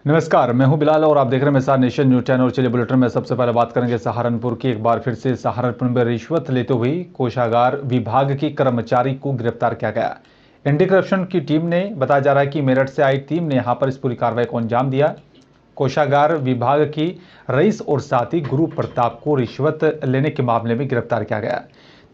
नमस्कार, मैं हूं बिलाल और आप देख रहे हैं मेरे साथ नेशन न्यूज चैनल। चलिए बुलेटिन में सबसे पहले बात करेंगे सहारनपुर की। एक बार फिर से सहारनपुर में रिश्वत लेते हुए कोषागार विभाग के कर्मचारी को गिरफ्तार किया गया। एंटी करप्शन की टीम ने बताया जा रहा है कि मेरठ से आई टीम ने यहां पर इस पूरी कार्रवाई को अंजाम दिया। कोषागार विभाग की रईस और साथी गुरु प्रताप को रिश्वत लेने के मामले में गिरफ्तार किया गया।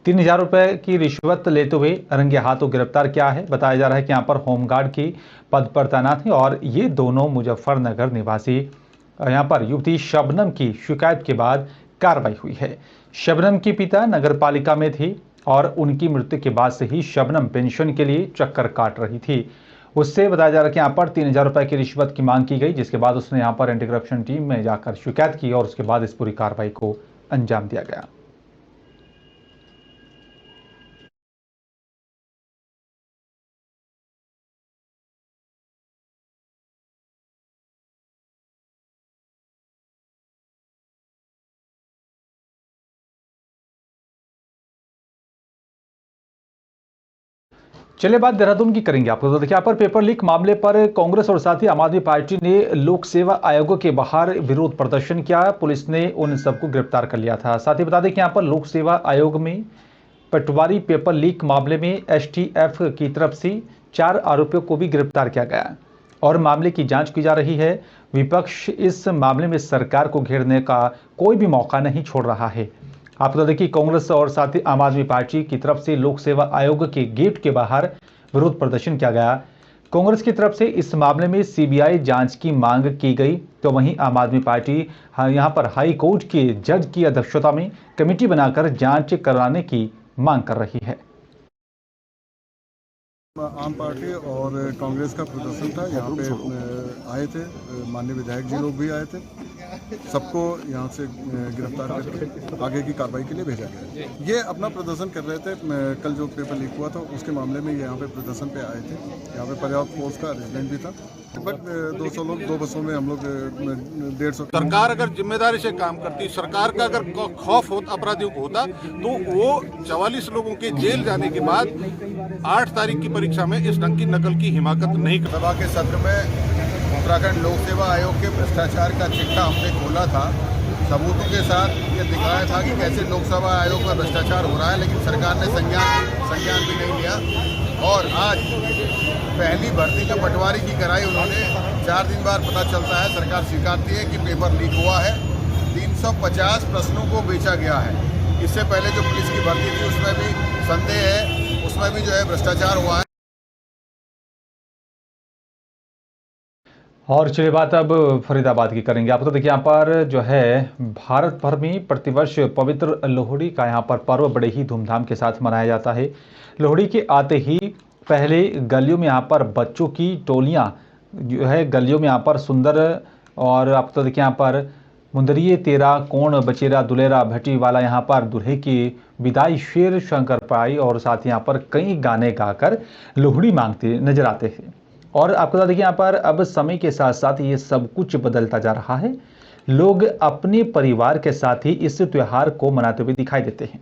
3,000 रुपए की रिश्वत लेते हुए रंगे हाथों गिरफ्तार किया है। बताया जा रहा है कि यहाँ पर होमगार्ड की पद पर तैनात है और ये दोनों मुजफ्फरनगर निवासी यहाँ पर युवती शबनम की शिकायत के बाद कार्रवाई हुई है। शबनम की पिता नगर पालिका में थी और उनकी मृत्यु के बाद से ही शबनम पेंशन के लिए चक्कर काट रही थी। उससे बताया जा रहा है कि यहाँ पर 3,000 रुपए की रिश्वत की मांग की गई, जिसके बाद उसने यहाँ पर एंटी करप्शन टीम में जाकर शिकायत की और उसके बाद इस पूरी कार्रवाई को अंजाम दिया गया। चलिए बात देहरादून की करेंगे आपको। तो देखिए यहाँ पर पेपर लीक मामले पर कांग्रेस और साथ ही आम आदमी पार्टी ने लोक सेवा आयोग के बाहर विरोध प्रदर्शन किया। पुलिस ने उन सबको गिरफ्तार कर लिया था। साथ ही बता दें कि यहाँ पर लोक सेवा आयोग में पटवारी पेपर लीक मामले में एसटीएफ की तरफ से 4 आरोपियों को भी गिरफ्तार किया गया और मामले की जांच की जा रही है। विपक्ष इस मामले में सरकार को घेरने का कोई भी मौका नहीं छोड़ रहा है। आपको बता दें कि कांग्रेस और साथ ही आम आदमी पार्टी की तरफ से लोक सेवा आयोग के गेट के बाहर विरोध प्रदर्शन किया गया। कांग्रेस की तरफ से इस मामले में सीबीआई जांच की मांग की गई, तो वहीं आम आदमी पार्टी यहां पर हाई कोर्ट के जज की अध्यक्षता में कमेटी बनाकर जांच कराने की मांग कर रही है। आम पार्टी और कांग्रेस का प्रदर्शन था। यहाँ पे आए थे माननीय विधायक जी लोग भी आए थे। सबको यहाँ से गिरफ्तार करके आगे की कार्रवाई के लिए भेजा गया। ये अपना प्रदर्शन कर रहे थे। कल जो पेपर लीक हुआ था उसके मामले में ये यहाँ पे प्रदर्शन पे आए थे। यहाँ पे पर्याप्त फोर्स का अरेंजमेंट भी था, बट 200 लोग 2 बसों में हम लोग 150। सरकार अगर जिम्मेदारी से काम करती, सरकार का अगर खौफ होता अपराधियों को होता, तो वो 44 लोगों के जेल जाने के बाद 8 तारीख की परीक्षा में इस ढंग की नकल की हिमाकत नहीं। सभा के सत्र में उत्तराखंड लोक सेवा आयोग के भ्रष्टाचार का चिट्ठा हमने खोला था। सबूतों के साथ ये दिखाया था कि कैसे लोक सेवा आयोग में भ्रष्टाचार हो रहा है, लेकिन सरकार ने संज्ञान भी नहीं लिया। और आज पहली भर्ती जो पटवारी की कराई उन्होंने 4 दिन बाद पता चलता है, सरकार स्वीकारती है कि पेपर लीक हुआ है। 350 प्रश्नों को बेचा गया है। इससे पहले जो पुलिस की भर्ती थी उसमें भी संदेह है, उसमें भी जो है भ्रष्टाचार हुआ है। और चलिए बात अब फरीदाबाद की करेंगे। आपको तो देखिए यहाँ पर जो है भारत भर में प्रतिवर्ष पवित्र लोहड़ी का यहाँ पर पर्व बड़े ही धूमधाम के साथ मनाया जाता है। लोहड़ी के आते ही पहले गलियों में यहाँ पर बच्चों की टोलियाँ जो है गलियों में यहाँ पर सुंदर, और आपको तो देखिए यहाँ पर मुंदरिये तेरा कौन बचेरा दुलेरा भटी वाला यहाँ पर दूल्हे की विदाई शेर शंकर पाई और साथ ही यहाँ पर कई गाने गाकर लोहड़ी मांगते नजर आते हैं। और आपको बता दें कि यहाँ पर अब समय के साथ साथ ये सब कुछ बदलता जा रहा है। लोग अपने परिवार के साथ ही इस त्योहार को मनाते हुए दिखाई देते हैं।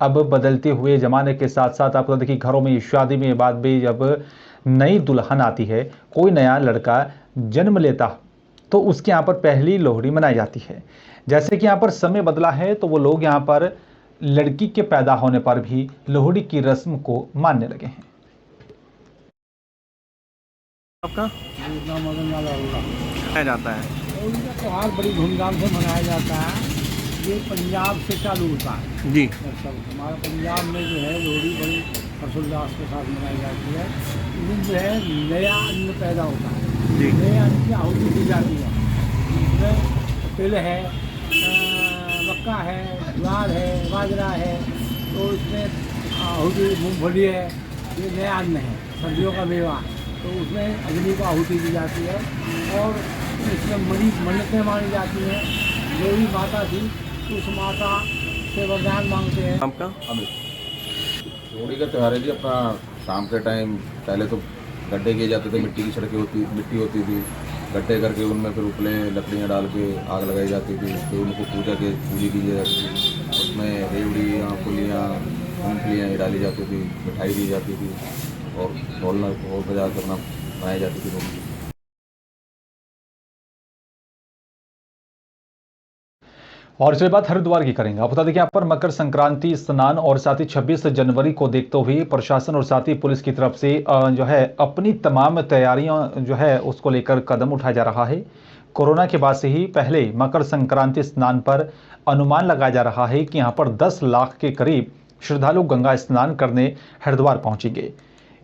अब बदलते हुए ज़माने के साथ साथ आपको बता दें कि घरों में शादी में बाद में जब नई दुल्हन आती है, कोई नया लड़का जन्म लेता, तो उसके यहाँ पर पहली लोहड़ी मनाई जाती है। जैसे कि यहाँ पर समय बदला है, तो वो लोग यहाँ पर लड़की के पैदा होने पर भी लोहड़ी की रस्म को मानने लगे हैं। आपका नाम मदन लाल अरोड़ा। मनाया जाता है लोहड़ी का त्यौहार बड़ी धूमधाम से मनाया जाता है। ये पंजाब से चालू होता है जी। दरअसल हमारे पंजाब में जो है लोहड़ी बड़ी हर्षोल्लास के साथ मनाई जाती है। इस दिन जो है नया अन्न पैदा होता है जी। नए अन्न की आहुति दी जाती है। इसमें तिल है, मक्का है, ज्वार है, बाजरा है, तो इसमें आहुति मूँगफली है। ये नया अन्न है, सर्दियों का मेवा, तो उसमें अग्नि को आहुति दी जाती है और इसमें मन्नतें मानी जाती हैं। जो भी माता थी उस माता से वरदान मांगते हैं। आपका लोहड़ी का त्यौहार है जी अपना। शाम के टाइम पहले तो गड्ढे किए जाते थे, मिट्टी की सड़कें मिट्टी होती थी, गड्ढे करके उनमें फिर उपले लकड़ियाँ डाल के आग लगाई जाती थी। फिर उनको पूजी की जाती थी। उसमें रेवड़ियाँ, फुलियाँ, मूँगफलियाँ डाली जाती थी, मिठाई दी जाती थी और ढोल बजा कर अपना मनाई जाती थी लोहड़ी। और चलिए बात हरिद्वार की करेंगे। आप बता दें कि यहाँ पर मकर संक्रांति स्नान और साथ ही 26 जनवरी को देखते हुए प्रशासन और साथ ही पुलिस की तरफ से जो है अपनी तमाम तैयारियां जो है उसको लेकर कदम उठाया जा रहा है। कोरोना के बाद से ही पहले मकर संक्रांति स्नान पर अनुमान लगाया जा रहा है कि यहाँ पर 10 लाख के करीब श्रद्धालु गंगा स्नान करने हरिद्वार पहुंचेंगे।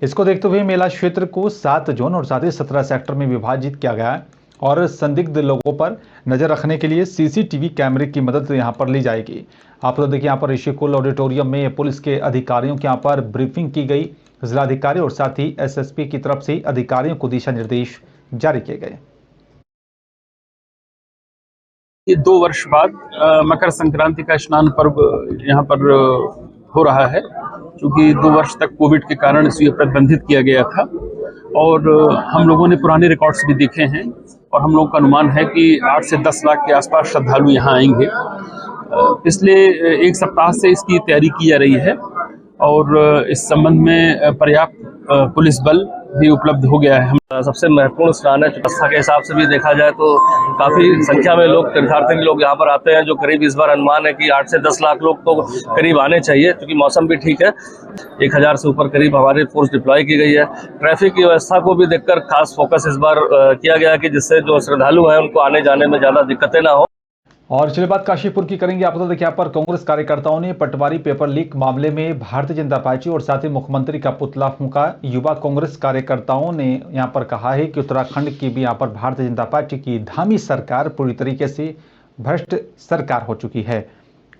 इसको देखते हुए मेला क्षेत्र को 7 जोन और साथ ही 17 सेक्टर में विभाजित किया गया है और संदिग्ध लोगों पर नजर रखने के लिए सीसीटीवी कैमरे की मदद यहां पर ली जाएगी। आप लोग देखिए यहाँ पर ऋषिकुल ऑडिटोरियम में पुलिस के अधिकारियों के यहाँ पर ब्रीफिंग की गई। जिलाधिकारी और साथ ही एसएसपी की तरफ से अधिकारियों को दिशा निर्देश जारी किए गए। ये 2 वर्ष बाद मकर संक्रांति का स्नान पर्व यहाँ पर हो रहा है, क्योंकि 2 वर्ष तक कोविड के कारण इसे प्रतिबंधित किया गया था और हम लोगों ने पुराने रिकॉर्ड्स भी देखे हैं और हम लोगों का अनुमान है कि 8 से 10 लाख के आसपास श्रद्धालु यहाँ आएंगे। पिछले 1 सप्ताह से इसकी तैयारी की जा रही है और इस संबंध में पर्याप्त पुलिस बल भी उपलब्ध हो गया है। सबसे महत्वपूर्ण स्नान है। व्यवस्था के हिसाब से भी देखा जाए तो काफी संख्या में लोग तीर्थार्थी लोग यहाँ पर आते हैं, जो करीब इस बार अनुमान है कि 8 से 10 लाख लोग तो करीब आने चाहिए, क्योंकि मौसम भी ठीक है। 1000 से ऊपर करीब हमारी फोर्स डिप्लॉय की गई है। ट्रैफिक की व्यवस्था को भी देखकर खास फोकस इस बार किया गया कि जिससे जो श्रद्धालु हैं उनको आने जाने में ज्यादा दिक्कतें ना हो। और चलिए बात काशीपुर की करेंगे। आप बता दें कि यहाँ पर कांग्रेस कार्यकर्ताओं ने पटवारी पेपर लीक मामले में भारतीय जनता पार्टी और साथ ही मुख्यमंत्री का पुतला फूंका। युवा कांग्रेस कार्यकर्ताओं ने यहाँ पर कहा है कि उत्तराखंड की भी यहाँ पर भारतीय जनता पार्टी की धामी सरकार पूरी तरीके से भ्रष्ट सरकार हो चुकी है।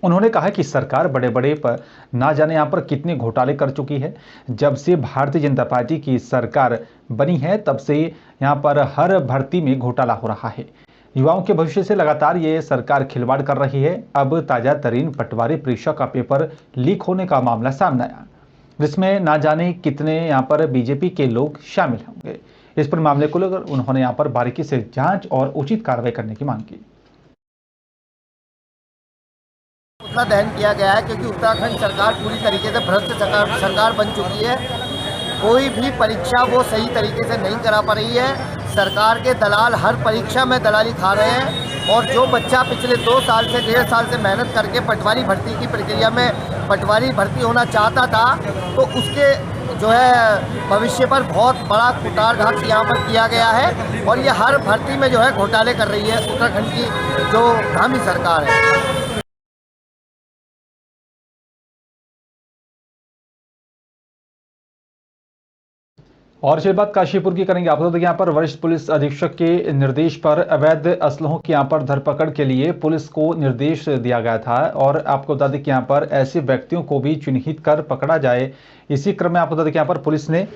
उन्होंने कहा कि सरकार बड़े बड़े पर ना जाने यहाँ पर कितने घोटाले कर चुकी है। जब से भारतीय जनता पार्टी की सरकार बनी है तब से यहाँ पर हर भर्ती में घोटाला हो रहा है। युवाओं के भविष्य से लगातार ये सरकार खिलवाड़ कर रही है। अब ताजा तरीन पटवारी परीक्षा का पेपर लीक होने का मामला सामने आया, जिसमें ना जाने कितने यहाँ पर बीजेपी के लोग शामिल होंगे। इस पर मामले को लेकर उन्होंने यहाँ पर बारीकी से जांच और उचित कार्रवाई करने की मांग की। पुतला दहन किया गया है क्योंकि उत्तराखंड सरकार पूरी तरीके से भ्रष्ट सरकार बन चुकी है। कोई भी परीक्षा वो सही तरीके से नहीं करा पा रही है। सरकार के दलाल हर परीक्षा में दलाली खा रहे हैं और जो बच्चा पिछले 2 साल से 1.5 साल से मेहनत करके पटवारी भर्ती की प्रक्रिया में पटवारी भर्ती होना चाहता था, तो उसके जो है भविष्य पर बहुत बड़ा कुठाराघात यहाँ पर किया गया है और ये हर भर्ती में जो है घोटाले कर रही है उत्तराखंड की जो धामी सरकार है। और चलिए बात काशीपुर की करेंगे। आप लोग यहाँ पर वरिष्ठ पुलिस अधीक्षक के निर्देश पर अवैध असलहों की यहाँ पर धरपकड़ के लिए पुलिस को निर्देश दिया गया था और आपको बता दें कि यहाँ पर ऐसे व्यक्तियों को भी चिन्हित कर पकड़ा जाए। इसी क्रम में आपको बता दें कि यहाँ पर पुलिस ने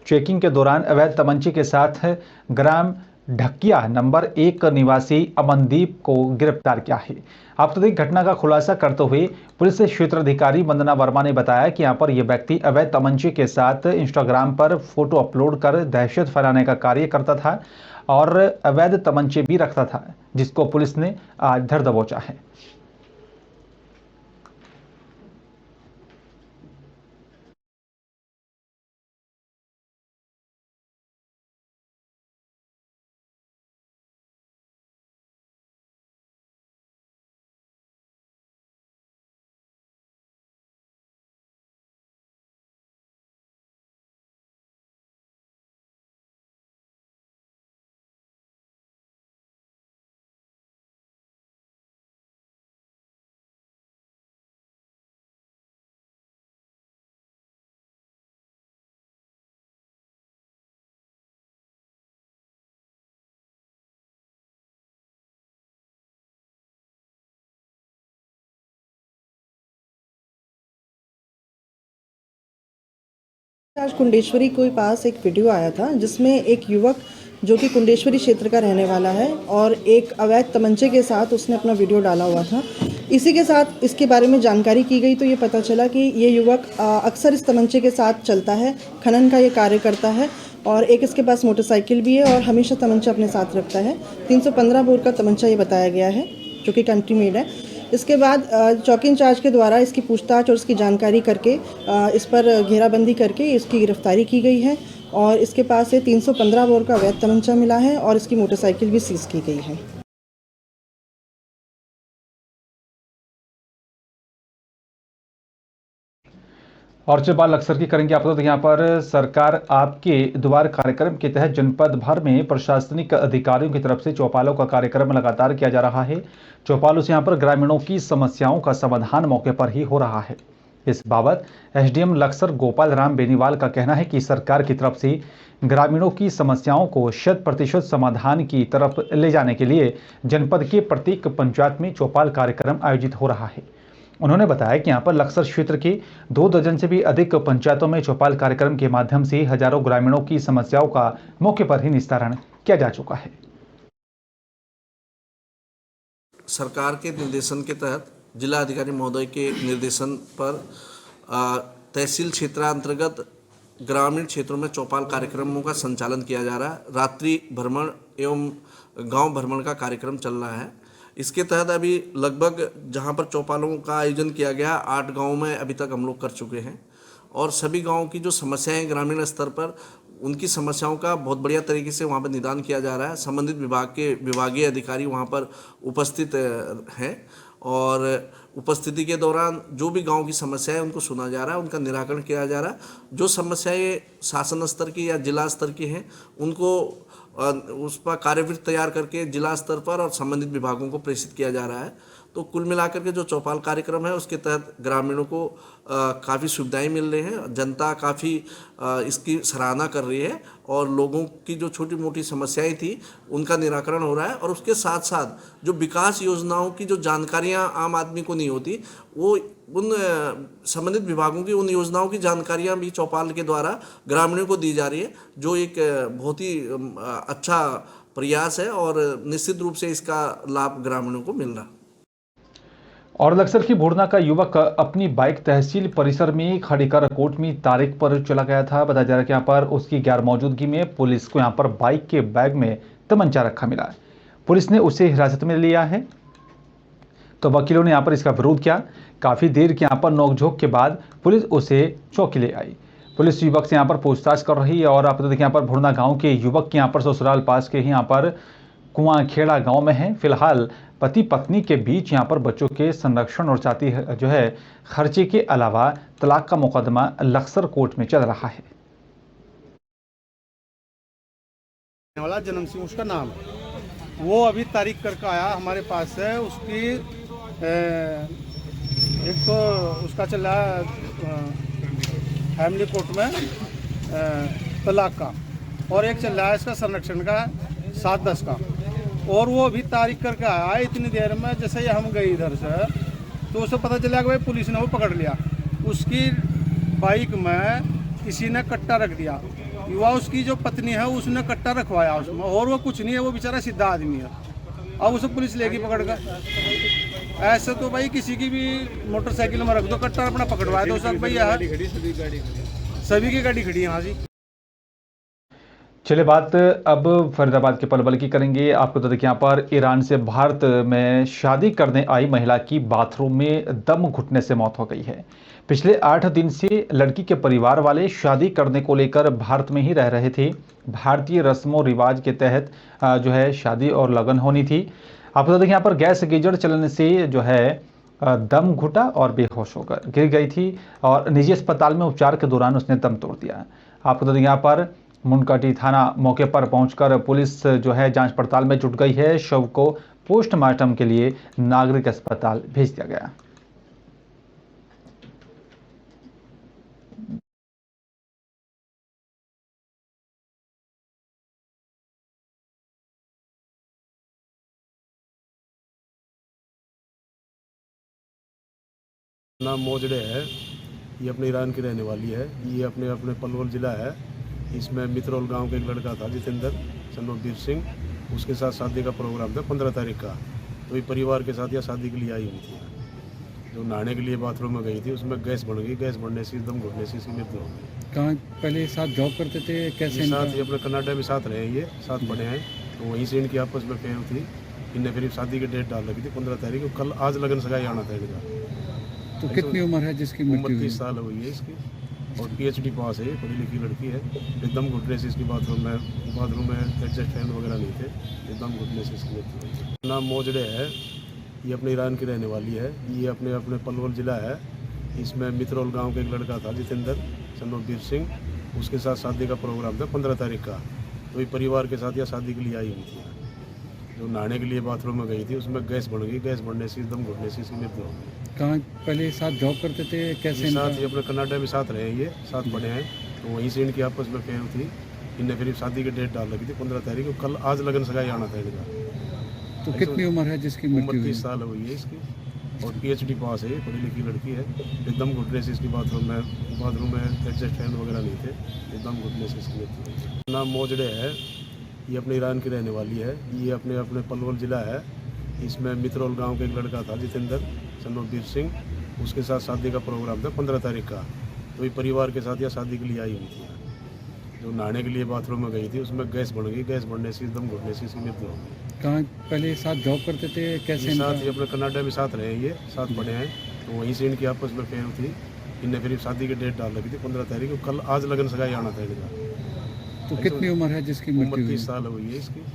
चेकिंग के दौरान अवैध तमंचे के साथ ग्राम ढकिया नंबर 1 निवासी अमनदीप को गिरफ्तार किया है। आपको देख घटना का खुलासा करते हुए पुलिस क्षेत्राधिकारी वंदना वर्मा ने बताया कि यहाँ पर यह व्यक्ति अवैध तमंचे के साथ इंस्टाग्राम पर फोटो अपलोड कर दहशत फैलाने का कार्य करता था और अवैध तमंचे भी रखता था, जिसको पुलिस ने आज धर दबोचा है। आज कुंडेश्वरी के पास एक वीडियो आया था जिसमें एक युवक जो कि कुंडेश्वरी क्षेत्र का रहने वाला है और एक अवैध तमंचे के साथ उसने अपना वीडियो डाला हुआ था। इसी के साथ इसके बारे में जानकारी की गई तो ये पता चला कि ये युवक अक्सर इस तमंचे के साथ चलता है, खनन का ये कार्य करता है और एक इसके पास मोटरसाइकिल भी है और हमेशा तमंचा अपने साथ रखता है। 315 बोर का तमंचा ये बताया गया है जो कि कंट्री मेड है। इसके बाद चौकी इंचार्ज के द्वारा इसकी पूछताछ और इसकी जानकारी करके इस पर घेराबंदी करके इसकी गिरफ्तारी की गई है और इसके पास से 315 बोर का अवैध तमंचा मिला है और इसकी मोटरसाइकिल भी सीज की गई है। और जो बात अक्सर की करेंगे आप तो यहाँ पर सरकार आपके द्वार कार्यक्रम के तहत जनपद भर में प्रशासनिक अधिकारियों की तरफ से चौपालों का कार्यक्रम लगातार किया जा रहा है। चौपालों से यहाँ पर ग्रामीणों की समस्याओं का समाधान मौके पर ही हो रहा है। इस बाबत एसडीएम लक्सर गोपाल राम बेनीवाल का कहना है कि सरकार की तरफ से ग्रामीणों की समस्याओं को 100% समाधान की तरफ ले जाने के लिए जनपद के प्रत्येक पंचायत में चौपाल कार्यक्रम आयोजित हो रहा है। उन्होंने बताया कि यहाँ पर लक्सर क्षेत्र के 2 दर्जन से भी अधिक पंचायतों में चौपाल कार्यक्रम के माध्यम से हजारों ग्रामीणों की समस्याओं का मौके पर ही निस्तारण किया जा चुका है। सरकार के निर्देशन के तहत जिला अधिकारी महोदय के निर्देशन पर तहसील क्षेत्रांतर्गत ग्रामीण क्षेत्रों में चौपाल कार्यक्रमों का संचालन किया जा रहा है। रात्रि भ्रमण एवं गांव भ्रमण का कार्यक्रम चल रहा है। इसके तहत अभी लगभग जहां पर चौपालों का आयोजन किया गया 8 गाँव में अभी तक हम लोग कर चुके हैं और सभी गाँव की जो समस्याएं ग्रामीण स्तर पर उनकी समस्याओं का बहुत बढ़िया तरीके से वहां पर निदान किया जा रहा है। संबंधित विभाग के विभागीय अधिकारी वहां पर उपस्थित हैं और उपस्थिति के दौरान जो भी गांव की समस्याएं उनको सुना जा रहा है, उनका निराकरण किया जा रहा है। जो समस्याएं शासन स्तर की या जिला स्तर की हैं उनको उस पर कार्यवृत्त तैयार करके जिला स्तर पर और संबंधित विभागों को प्रेषित किया जा रहा है। तो कुल मिलाकर के जो चौपाल कार्यक्रम है उसके तहत ग्रामीणों को काफ़ी सुविधाएं मिल रही हैं। जनता काफ़ी इसकी सराहना कर रही है और लोगों की जो छोटी मोटी समस्याएं थी उनका निराकरण हो रहा है। और उसके साथ साथ जो विकास योजनाओं की जो जानकारियां आम आदमी को नहीं होती वो उन संबंधित विभागों की उन योजनाओं की जानकारियां भी चौपाल के द्वारा ग्रामीणों को दी जा रही है, जो एक बहुत ही अच्छा प्रयास है और निश्चित रूप से इसका लाभ ग्रामीणों को मिल रहा है। और लक्सर की भोरना का युवक अपनी बाइक तहसील परिसर में खड़ी कर कोर्ट में तारीख पर चला गया था। बताया जा रहा है कि यहाँ पर उसकी गैर मौजूदगी में पुलिस को यहाँ पर बाइक के बैग में तमंचा रखा मिला है। पुलिस ने उसे हिरासत में लिया है तो वकीलों ने यहाँ पर इसका विरोध किया। काफ़ी देर के यहाँ पर नोकझोंक के बाद पुलिस उसे चौकी ले आई। पुलिस युवक से यहाँ पर पूछताछ कर रही है और आप देखिए यहाँ पर भोरना गाँव के युवक के यहाँ पर ससुराल पास के ही यहाँ पर कुआंखेड़ा गाँव में है। फिलहाल पति पत्नी के बीच यहाँ पर बच्चों के संरक्षण और जाति जो है खर्चे के अलावा तलाक का मुकदमा लक्सर कोर्ट में चल रहा है। वाला जन्म सिंह उसका नाम, वो अभी तारीख करके आया हमारे पास है। उसकी एक तो उसका चल रहा है फैमिली कोर्ट में तलाक का और एक चल रहा है इसका संरक्षण का 7-10 का। और वो भी तारीख करके आया इतनी देर में। जैसे ही हम गए इधर से तो उसे पता चला कि भाई पुलिस ने वो पकड़ लिया। उसकी बाइक में किसी ने कट्टा रख दिया। युवा उसकी जो पत्नी है उसने कट्टा रखवाया उसमें, और वो कुछ नहीं है, वो बेचारा सीधा आदमी है। अब उसे पुलिस लेगी पकड़ कर। ऐसे तो भाई किसी की भी मोटरसाइकिल में रख दो कट्टा, अपना पकड़वाया दो सब भाई यार, सभी की गाड़ी खड़ी है। हाँ जी। चलिए बात अब फरीदाबाद के पलवल की करेंगे। आपको तो देखिए यहाँ पर ईरान से भारत में शादी करने आई महिला की बाथरूम में दम घुटने से मौत हो गई है। पिछले 8 दिन से लड़की के परिवार वाले शादी करने को लेकर भारत में ही रह रहे थे। भारतीय रस्मों रिवाज के तहत जो है शादी और लगन होनी थी। आपको तो देखिए यहाँ पर गैस गीजर चलने से जो है दम घुटा और बेहोश होकर गिर गई थी और निजी अस्पताल में उपचार के दौरान उसने दम तोड़ दिया। आपको तो यहाँ पर मुनकाटी थाना मौके पर पहुंचकर पुलिस जो है जांच पड़ताल में जुट गई है। शव को पोस्टमार्टम के लिए नागरिक अस्पताल भेज दिया गया। नाम मोजड़े है, ये अपने ईरान की रहने वाली है। ये अपने पलवल जिला है। इसमें मित्रोल गांव का एक लड़का था जितेंद्र सनोदीप सिंह, उसके साथ शादी का प्रोग्राम था 15 तारीख का। तो ये परिवार के साथ या शादी के लिए आई हुई थी। जो नहाने के लिए बाथरूम में गई थी उसमें गैस बढ़ गई। गैस बढ़ने से दम घुटने से इसकी मृत्यु हो गई। कहाँ पहले साथ जॉब करते थे कैसे? साथ ही अपने कनाडा में साथ रहे, ये साथ पढ़े हैं। तो वहीं से इनकी आपस में फेर थी। इनने फिर शादी की डेट डाल रखी थी 15 तारीख को। कल आज लगन सगाई आना था इनका। तो कितनी उम्र है जिसकी मृत्यु हुई? 30 साल हुई है इसकी और PhD पास है, पढ़ी लिखी लड़की है। एकदम घुटने से इसकी बाथरूम में एडजस्ट फैन वगैरह नहीं थे, एकदम घुटने से इसकी मृत्यु हुई। नाम मोजड़े है, ये अपने ईरान की रहने वाली है। ये अपने पलवल जिला है। इसमें मित्रोल गांव का एक लड़का था जितेंद्र चंद्रवीर सिंह, उसके साथ शादी का प्रोग्राम था 15 तारीख का। तो ये परिवार के साथ यह शादी के लिए आई हुई थी। जो नहाने के लिए बाथरूम में गई थी उसमें गैस बढ़ गई, गैस बढ़ने से एकदम घुटने से इसकी मृत्यु हो गई। कहाँ पहले साथ जॉब करते थे, कैसे साथ ही अपने कनाडा में साथ रहे, ये साथ पढ़े हैं। तो वहीं से इनकी आपस में फेर थी। इनने फिर शादी की डेट डाल रखी थी 15 तारीख को। कल आज लगन सगाई आना था इनका। तो कितनी उम्र है जिसकी उम्र मृत्यु हुई? 30 साल हुई है इसकी और PhD पास है, पढ़ी लिखी लड़की है। एकदम घुटने से इसकी बाथरूम में एडजस्ट फैन वगैरह नहीं थे, एकदम घुटने से इसकी मृत्यु हुई। नाम मोजड़े है, ये अपने ईरान की रहने वाली है। ये अपने पलवल ज़िला है। इसमें मित्रोल गांव का एक लड़का था जितेंद्र चंद्रवीर सिंह, उसके साथ शादी का प्रोग्राम था 15 तारीख का। तो ये परिवार के साथ यह शादी के लिए आई हुई थी। जो नहाने के लिए बाथरूम में गई थी उसमें गैस बढ़ गई, गैस बढ़ने से एकदम घुटने से इसकी मृत्यु हो गई। कहाँ पहले साथ जॉब करते थे, कैसे साथ ही अपने कनाडा में साथ रहे, ये साथ पढ़े हैं। तो वहीं से इनकी आपस में फेर थी। इनने फिर शादी की डेट डाल रखी थी 15 तारीख को। कल आज लगन सगाई आना था इनका। तो कितनी उम्र है जिसकी उम्र मृत्यु हुई? 30 साल हुई है इसकी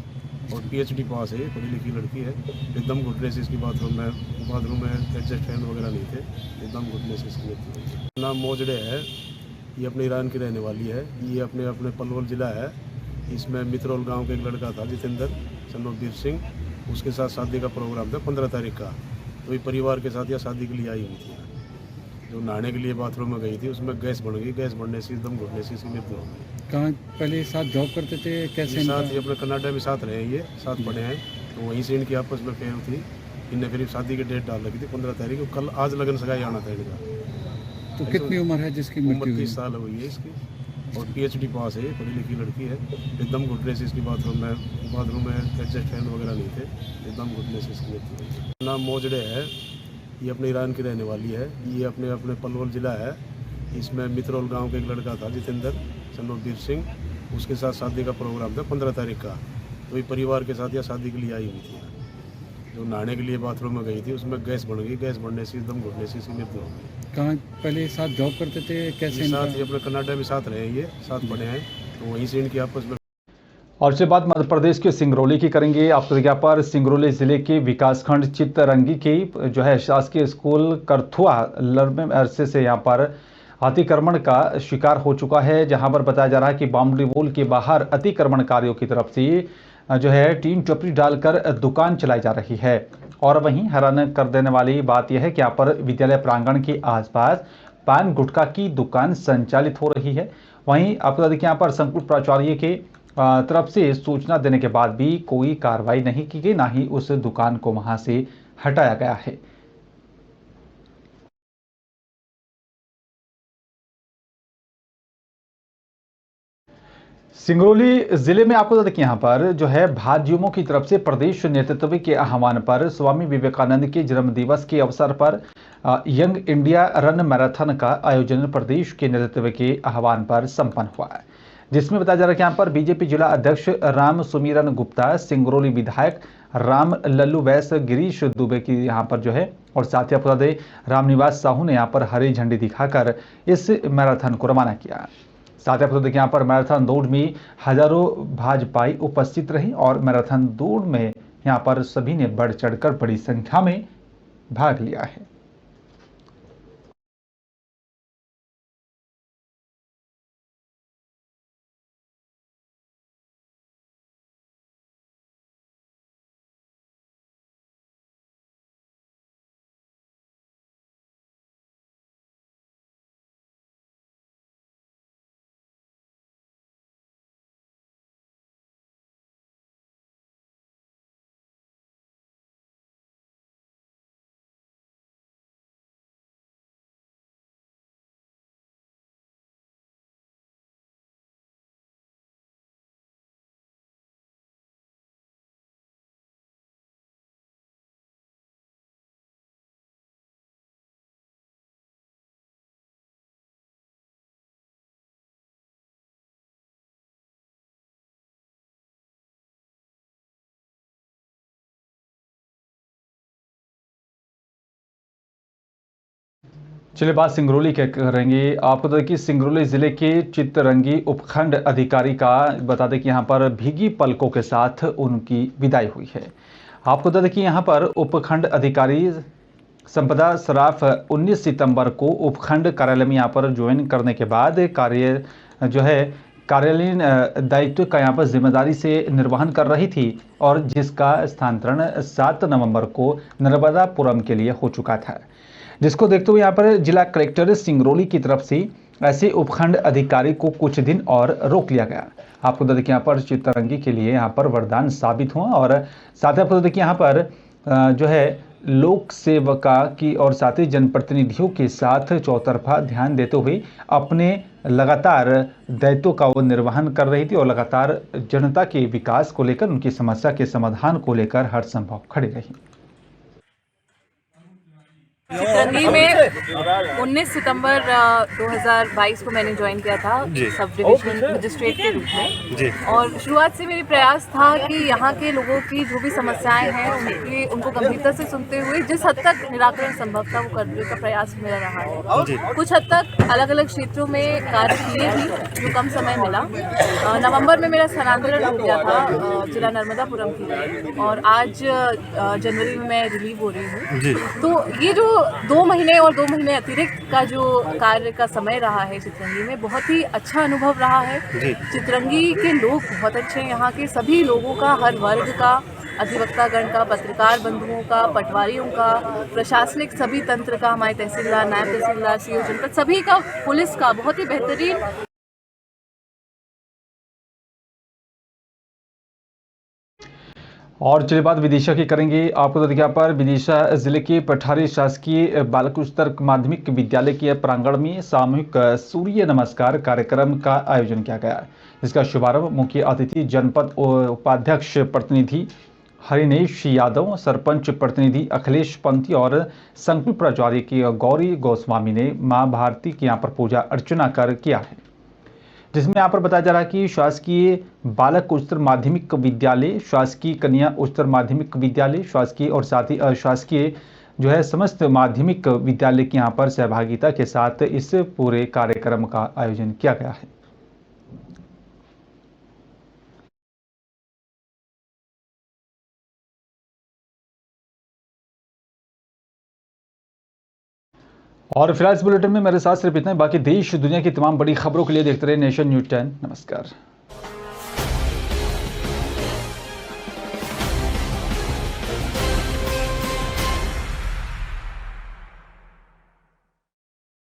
और PhD पास है, पढ़ी लिखी लड़की है। एकदम घुटने से इसकी बाथरूम में एडजस्ट फैन वगैरह नहीं थे, एकदम घुटने से इसकी मृत्यु हुई। नाम मोजड़े है, ये अपने ईरान की रहने वाली है। ये अपने पलवल ज़िला है। इसमें मित्रोल गांव का एक लड़का था जितेंद्र चंद्रवीर सिंह, उसके साथ शादी का प्रोग्राम था 15 तारीख का। तो ये परिवार के साथ यह शादी के लिए आई हुई थी। जो नहाने के लिए बाथरूम में गई थी उसमें गैस बढ़ गई, गैस बढ़ने से एकदम घुटने से इसकी मृत्यु हो गई। कहाँ पहले साथ जॉब करते थे, कैसे साथ ही अपने कनाडा में साथ रहे, ये साथ पढ़े हैं। तो वहीं से इनकी आपस में फेर थी। इनने फिर शादी की डेट डाल रखी थी 15 तारीख को। कल आज लगन सगाई आना था इनका। तो कितनी उम्र है जिसकी उम्र मृत्यु हुई? 30 साल हुई है इसकी और PhD पास है, पढ़ी लिखी लड़की है। एकदम घुटने से इसकी बाथरूम में एडजस्ट फैन वगैरह नहीं थे, एकदम घुटने से इसकी मृत्यु हुई। नाम मोजड़े है, ये अपने ईरान की रहने वाली है। ये अपने पलवल ज़िला है। इसमें मित्रोल गांव का एक लड़का था जितेंद्र चंद्रवीर सिंह, उसके साथ शादी का प्रोग्राम था 15 तारीख का। तो ये परिवार के साथ यह शादी के लिए आई हुई थी। जो नहाने के लिए बाथरूम में गई थी उसमें गैस बढ़ गई, गैस बढ़ने से एकदम घुटने से इसकी मृत्यु हो गई। कहाँ पहले साथ जॉब करते थे, कैसे साथ ही अपने कनाडा में साथ रहे, ये साथ पढ़े हैं। तो वहीं से इनकी आपस में। और से बात मध्य प्रदेश के सिंगरौली की करेंगे। आपको देखिए यहाँ पर सिंगरौली जिले के विकासखंड चित्तरंगी की जो है शासकीय स्कूल करथुआ लंबे अरसे से यहाँ पर अतिक्रमण का शिकार हो चुका है, जहां पर बताया जा रहा है कि बाउंड्री वॉल के बाहर अतिक्रमणकारियों की तरफ से जो है टीन टपरी डालकर दुकान चलाई जा रही है। और वहीं हैरान कर देने वाली बात यह है कि यहाँ पर विद्यालय प्रांगण के आसपास पान गुटखा की दुकान संचालित हो रही है। वहीं आपको देखिए यहाँ पर संकुल प्राचार्य के तरफ से सूचना देने के बाद भी कोई कार्रवाई नहीं की गई, ना ही उस दुकान को वहां से हटाया गया है। सिंगरौली जिले में आपको देखिए यहाँ पर जो है भाजयुमो की तरफ से प्रदेश नेतृत्व के आह्वान पर स्वामी विवेकानंद के जन्म दिवस के अवसर पर यंग इंडिया रन मैराथन का आयोजन प्रदेश के नेतृत्व के आह्वान पर संपन्न हुआ है, जिसमें बताया जा रहा है कि यहाँ पर बीजेपी जिला अध्यक्ष राम सुमिरन गुप्ता, सिंगरौली विधायक राम लल्लू वैस, गिरीश दुबे की यहाँ पर जो है और साथ ही आपको बता दें रामनिवास साहू ने यहाँ पर हरी झंडी दिखाकर इस मैराथन को रवाना किया। साथ ही आपको देखिए यहाँ पर मैराथन दौड़ में हजारों भाजपाई उपस्थित रही और मैराथन दौड़ में यहाँ पर सभी ने बढ़ चढ़कर बड़ी संख्या में भाग लिया है। चलिए बात सिंगरौली के करेंगे। आपको बता दें कि सिंगरौली जिले के चित्तरंगी उपखंड अधिकारी का बता दें कि यहाँ पर भीगी पलकों के साथ उनकी विदाई हुई है। आपको बता दें कि यहाँ पर उपखंड अधिकारी संपदा सराफ 19 सितंबर को उपखंड कार्यालय में यहाँ पर ज्वाइन करने के बाद कार्यालयीन दायित्व का यहाँ पर जिम्मेदारी से निर्वहन कर रही थी और जिसका स्थानांतरण 7 नवंबर को नर्मदापुरम के लिए हो चुका था, जिसको देखते हुए यहाँ पर जिला कलेक्टर सिंगरौली की तरफ से ऐसे उपखंड अधिकारी को कुछ दिन और रोक लिया गया। आपको तो देखिए यहाँ पर चित्रंगी के लिए यहाँ पर वरदान साबित हुआ और साथ ही आपको देखिए यहाँ पर लोक सेवका की और साथ ही जनप्रतिनिधियों के साथ चौतरफा ध्यान देते हुए अपने लगातार दायित्वों का वो निर्वहन कर रही थी और लगातार जनता के विकास को लेकर, उनकी समस्या के समाधान को लेकर हर संभव खड़ी रही। चित्रंगी में 19 सितंबर 2022 को मैंने ज्वाइन किया था सब डिविजन मजिस्ट्रेट के रूप में और शुरुआत से मेरी प्रयास था कि यहाँ के लोगों की जो भी समस्याएं हैं उनको गंभीरता से सुनते हुए जिस हद तक निराकरण संभव था वो करने का प्रयास मेरा रहा है। कुछ हद तक अलग अलग क्षेत्रों में कार्य किए भी जो कम समय मिला। नवंबर में मेरा स्थानांतरण हो गया था जिला नर्मदापुरम की और आज जनवरी में मैं रिलीव हो रही हूँ। तो ये जो 2 महीने और 2 महीने अतिरिक्त का जो कार्य का समय रहा है चित्रंगी में, बहुत ही अच्छा अनुभव रहा है। चित्रंगी के लोग बहुत अच्छे हैं, यहाँ के सभी लोगों का, हर वर्ग का, अधिवक्तागण का, पत्रकार बंधुओं का, पटवारियों का, प्रशासनिक सभी तंत्र का, हमारे तहसीलदार, नायब तहसीलदार, सीओ जनपद सभी का, पुलिस का बहुत ही बेहतरीन। और चलिए बात विदिशा की करेंगे। आपको तो देखिए यहाँ पर विदिशा जिले के पठारी शासकीय बालक उच्चतर माध्यमिक विद्यालय के प्रांगण में सामूहिक सूर्य नमस्कार कार्यक्रम का आयोजन किया गया, जिसका शुभारंभ मुख्य अतिथि जनपद उपाध्यक्ष प्रतिनिधि हरिनेश यादव, सरपंच प्रतिनिधि अखिलेश पंथी और संकुल प्राचार्य की गौरी गोस्वामी ने मां भारती की यहाँ पर पूजा अर्चना कर किया है, जिसमें यहाँ पर बताया जा रहा है कि शासकीय बालक उच्चतर माध्यमिक विद्यालय, शासकीय कन्या उच्चतर माध्यमिक विद्यालय, शासकीय और साथ ही अशासकीय समस्त माध्यमिक विद्यालय की यहाँ पर सहभागिता के साथ इस पूरे कार्यक्रम का आयोजन किया गया है। और फिलहाल इस बुलेटिन में मेरे साथ सिर्फ इतना ही। बाकी देश दुनिया की तमाम बड़ी खबरों के लिए देखते रहे नेशन न्यूज़ 10। नमस्कार।